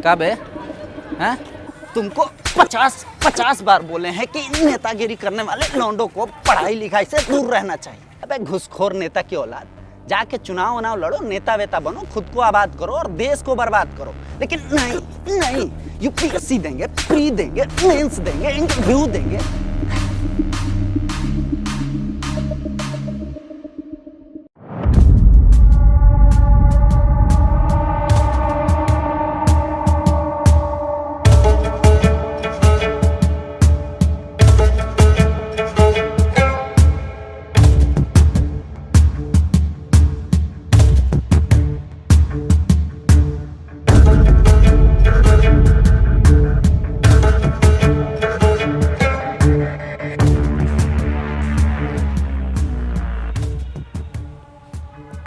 का बे? हैं? तुमको 50 बार बोले हैं कि नेतागिरी करने वाले लौंडों को पढ़ाई लिखाई से दूर रहना चाहिए। अबे घुसखोर नेता की औलाद, जाके चुनाव लड़ो, नेता वेता बनो, खुद को आबाद करो और देश को बर्बाद करो। लेकिन नहीं नहीं, यूपीएससी देंगे, प्री देंगे, मेंस देंगे, इंटरव्यू देंगे।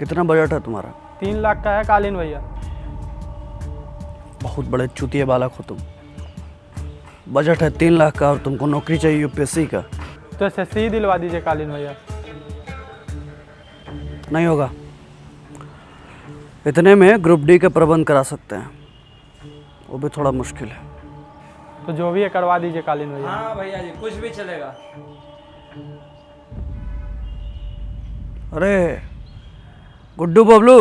कितना बजट है तुम्हारा? 3 लाख का है कालीन भैया। बहुत बड़े चूतिए बालक हो तुम। बजट है 3 लाख का और तुमको नौकरी चाहिए यूपीएससी का। तो एसएससी ही दिलवा दीजिए कालीन भैया। नहीं होगा, इतने में ग्रुप डी का प्रबंध करा सकते हैं, वो भी थोड़ा मुश्किल है। तो जो भी है करवा दीजिए कालीन भैया। हाँ भैया जी, कुछ भी चलेगा। अरे गुड्डू बबलू,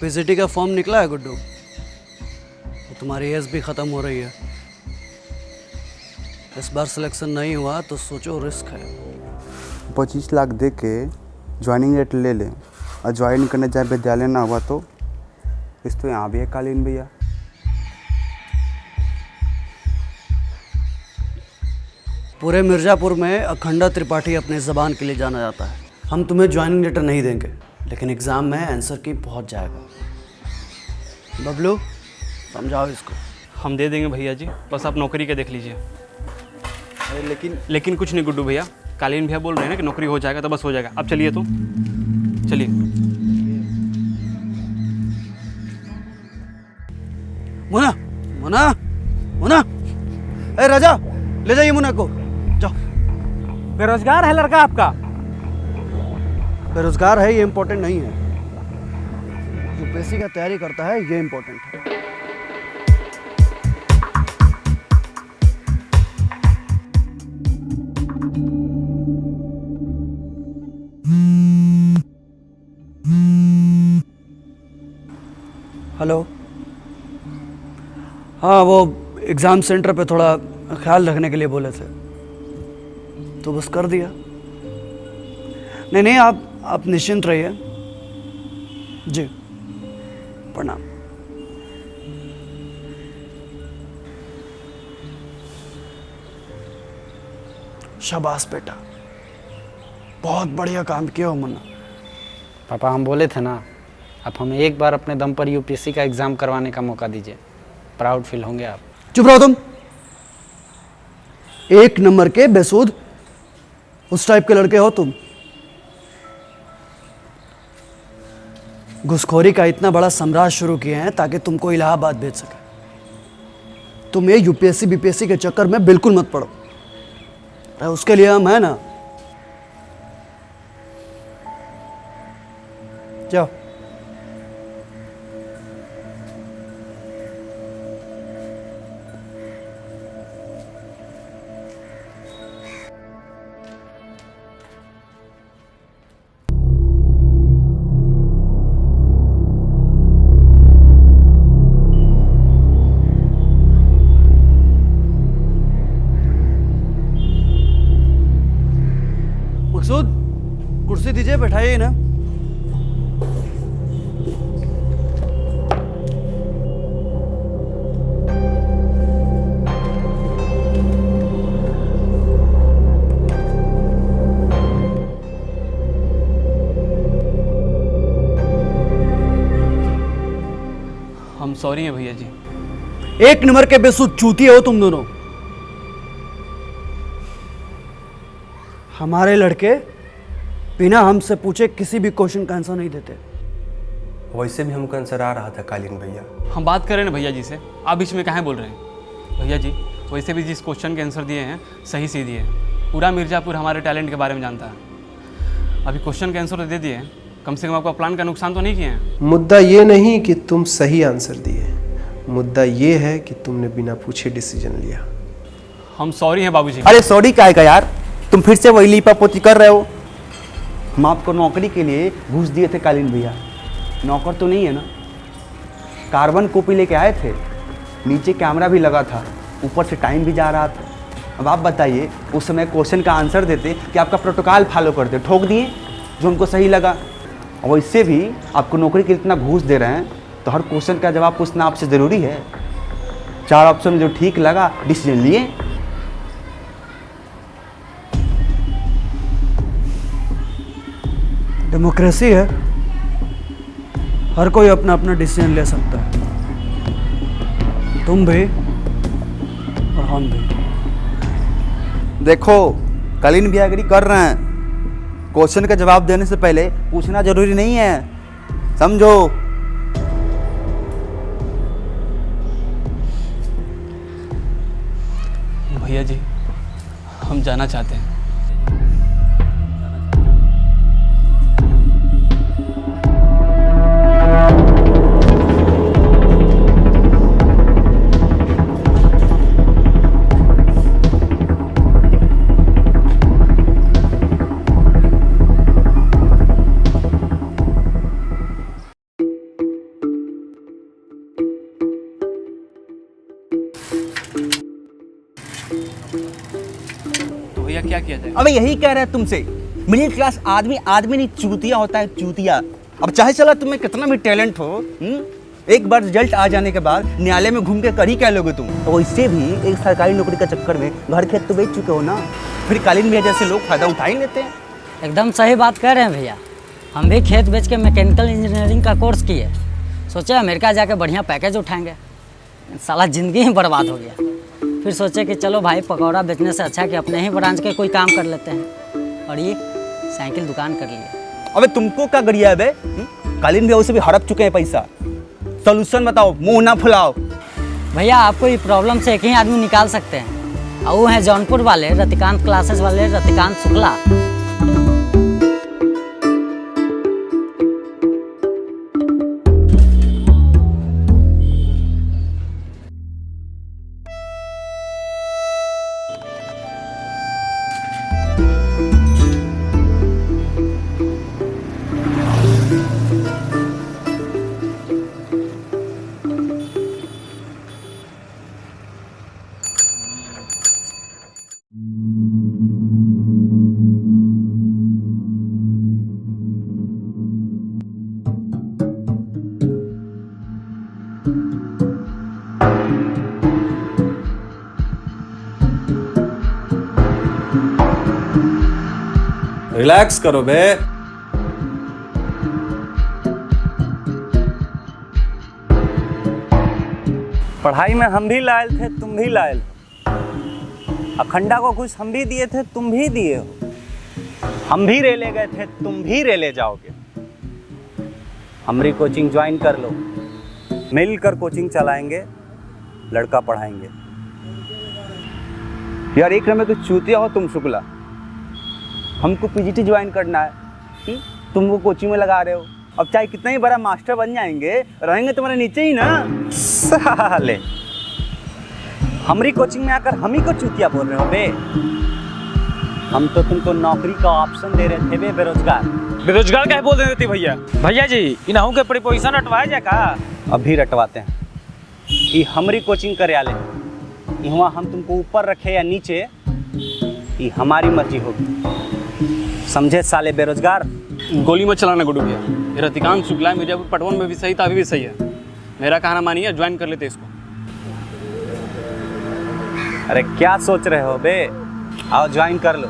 पीसीटी का फॉर्म निकला है गुड्डू? तो तुम्हारी एज भी ख़त्म हो रही है। इस बार सिलेक्शन नहीं हुआ तो सोचो, रिस्क है। 25 लाख दे के ज्वाइनिंग रेट ले लें और ज्वाइन करने जाए विद्यालय ना हुआ तो इस तो यहाँ भी है कालीन भैया। पूरे मिर्ज़ापुर में अखंडा त्रिपाठी अपने ज़बान के लिए जाना जाता है। हम तुम्हें ज्वाइनिंग लेटर नहीं देंगे, लेकिन एग्ज़ाम में आंसर की पहुंच जाएगा। बबलू समझाओ इसको। हम दे देंगे भैया जी, बस आप नौकरी के देख लीजिए। अरे लेकिन कुछ नहीं गुड्डू भैया, कालीन भैया बोल रहे हैं ना कि नौकरी हो जाएगा तो बस हो जाएगा। अब चलिए, तो चलिए। मुन्ना मुन्ना मुन्ना, ए राजा ले जाइए मुन्ना को, जाओ। बेरोजगार है लड़का आपका? बेरोजगार है ये इम्पोर्टेंट नहीं है, यूपीएससी का तैयारी करता है ये इम्पोर्टेंट है। हेलो, हाँ वो एग्ज़ाम सेंटर पे थोड़ा ख्याल रखने के लिए बोले थे, तो बस कर दिया। नहीं नहीं, आप निश्चिंत रहिए जी। प्रणाम। शाबाश बेटा, बहुत बढ़िया काम किया हो मुन्ना। पापा हम बोले थे ना, आप हमें एक बार अपने दम पर यूपीएससी का एग्ज़ाम करवाने का मौका दीजिए, प्राउड फील होंगे आप। चुप रहो तुम, एक नंबर के बेसूद उस टाइप के लड़के हो तुम। घुसखोरी का इतना बड़ा साम्राज्य शुरू किए हैं ताकि तुमको इलाहाबाद भेज सके। तुम ये यूपीएससी बीपीएससी के चक्कर में बिल्कुल मत पड़ो, उसके लिए हम है ना। जाओ। मकसूद, कुर्सी दीजिए, बैठाइए ना। हम सॉरी हैं भैया जी। एक नंबर के बेसूद चूतिए हो तुम दोनों। हमारे लड़के बिना हमसे पूछे किसी भी क्वेश्चन का आंसर नहीं देते। वैसे भी हमको आंसर आ रहा था कालीन भैया। हम बात करें ना भैया जी से, आप बीच में काहे बोल रहे हैं? भैया जी वैसे भी जिस क्वेश्चन के आंसर दिए हैं सही सीधी है। पूरा मिर्ज़ापुर हमारे टैलेंट के बारे में जानता है। अभी क्वेश्चन के आंसर तो दे दिए, कम से कम आपका प्लान का नुकसान तो नहीं किए हैं। मुद्दा ये नहीं कि तुम सही आंसर दिए, मुद्दा ये है कि तुमने बिना पूछे डिसीजन लिया। हम सॉरी हैं बाबूजी। अरे सॉरी काय का यार, तुम फिर से वही लीपापोती कर रहे हो। हम आपको नौकरी के लिए घूस दिए थे कालीन भैया, नौकर तो नहीं है ना। कार्बन कॉपी लेके आए थे, नीचे कैमरा भी लगा था, ऊपर से टाइम भी जा रहा था। अब आप बताइए, उस समय क्वेश्चन का आंसर देते कि आपका प्रोटोकॉल फॉलो करते, ठोक दिए जो उनको सही लगा। और वैसे भी आपको नौकरी के लिए इतना घूस दे रहे हैं तो हर क्वेश्चन का जवाब पूछना आपसे ज़रूरी है। 4 ऑप्शन जो ठीक लगा डिसीजन लिए। डेमोक्रेसी है, हर कोई अपना अपना डिसीजन ले सकता है, तुम भी और हम भी। देखो कालीन भी एग्री कर रहे हैं, क्वेश्चन का जवाब देने से पहले पूछना जरूरी नहीं है, समझो। भैया जी हम जाना चाहते हैं। तो भैया क्या किया जाए? अबे यही कह रहे हैं तुमसे, मिडिल क्लास आदमी आदमी नहीं चूतिया होता है, चूतिया। अब चाहे चला तुम्हें कितना भी टैलेंट हो, एक बार रिजल्ट आ जाने के बाद न्यायालय में घूम के कर ही क्या लोगे तुम। और इससे भी एक सरकारी नौकरी के चक्कर में घर खेत तो बेच चुके हो ना, फिर कालीन भैया जैसे लोग फायदा उठा ही लेते हैं। एकदम सही बात कह रहे हैं भैया। हम भी खेत बेच के मैकेनिकल इंजीनियरिंग का कोर्स किए, सोचे अमेरिका जाके बढ़िया पैकेज उठाएंगे, साला ज़िंदगी ही बर्बाद हो गया। फिर सोचे कि चलो भाई पकौड़ा बेचने से अच्छा कि अपने ही ब्रांच के कोई काम कर लेते हैं, और ये साइकिल दुकान कर लिया। अबे तुमको क्या गरिया है बे? कालीन भैया उसे भी हड़प चुके हैं पैसा। सोल्यूशन बताओ, मुंह ना फुलाओ। भैया आपको ये प्रॉब्लम से एक ही आदमी निकाल सकते हैं, और वो हैं जौनपुर वाले रतिकांत क्लासेस वाले रतिकांत शुक्ला। रिलैक्स करो बे। पढ़ाई में हम भी लायल थे, तुम भी लायल हो। अखंडा को घूस हम भी दिए थे, तुम भी दिए हो। हम भी रेले गए थे, तुम भी रेले जाओगे। हमारी कोचिंग ज्वाइन कर लो, मिलकर कोचिंग चलाएंगे, लड़का पढ़ाएंगे। यार एक नंबर तो चूतिया हो तुम शुक्ला। हमको पीजीटी ज्वाइन करना है, तुम वो कोचिंग में लगा रहे हो। अब चाहे कितना ही बड़ा मास्टर बन जाएंगे, रहेंगे तुम्हारे नीचे ही ना। साले हमारी कोचिंग में आकर हम ही को चूतिया बोल रहे हो बे। हम तो तुमको नौकरी का ऑप्शन दे रहे थे बे, बेरोजगार। बेरोजगार क्या बोल देती भैया? भैया जी इन्हों के प्रिपोजिशन हटवाए जा का? अभी रटवाते हैं। ये हमारी कोचिंग कार्यालय, यहाँ हम तुमको ऊपर रखे या नीचे, ये हमारी मर्जी होगी, समझे साले बेरोजगार। गोली मत चलाना गुड्डू भैया, ये रतिकांत शुक्ला मिर्जापुर पटवन में भी सही था, अभी भी सही है। मेरा कहना मानिए, ज्वाइन कर लेते इसको। अरे क्या सोच रहे हो बे, आओ ज्वाइन कर लो।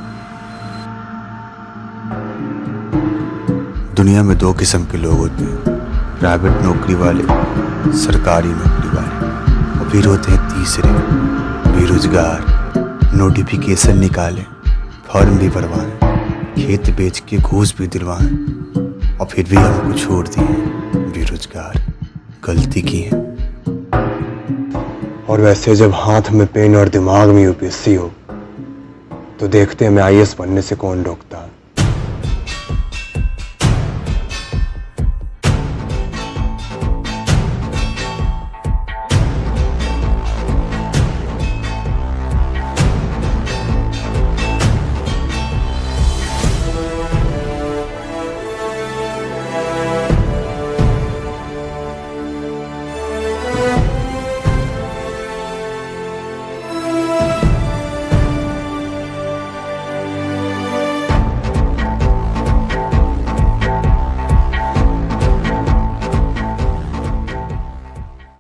दुनिया में 2 किस्म के लोग होते हैं, प्राइवेट नौकरी वाले, सरकारी नौकरी वाले, और फिर होते हैं तीसरे बेरोजगार। नोटिफिकेशन निकाले, फॉर्म भी भरवाएं, खेत बेच के घूस भी दिलवाएं और फिर भी हमको छोड़ दिए बेरोजगार। गलती की है। और वैसे जब हाथ में पेन और दिमाग में यूपीएससी हो तो देखते हैं मैं आईएएस बनने से कौन रोकता।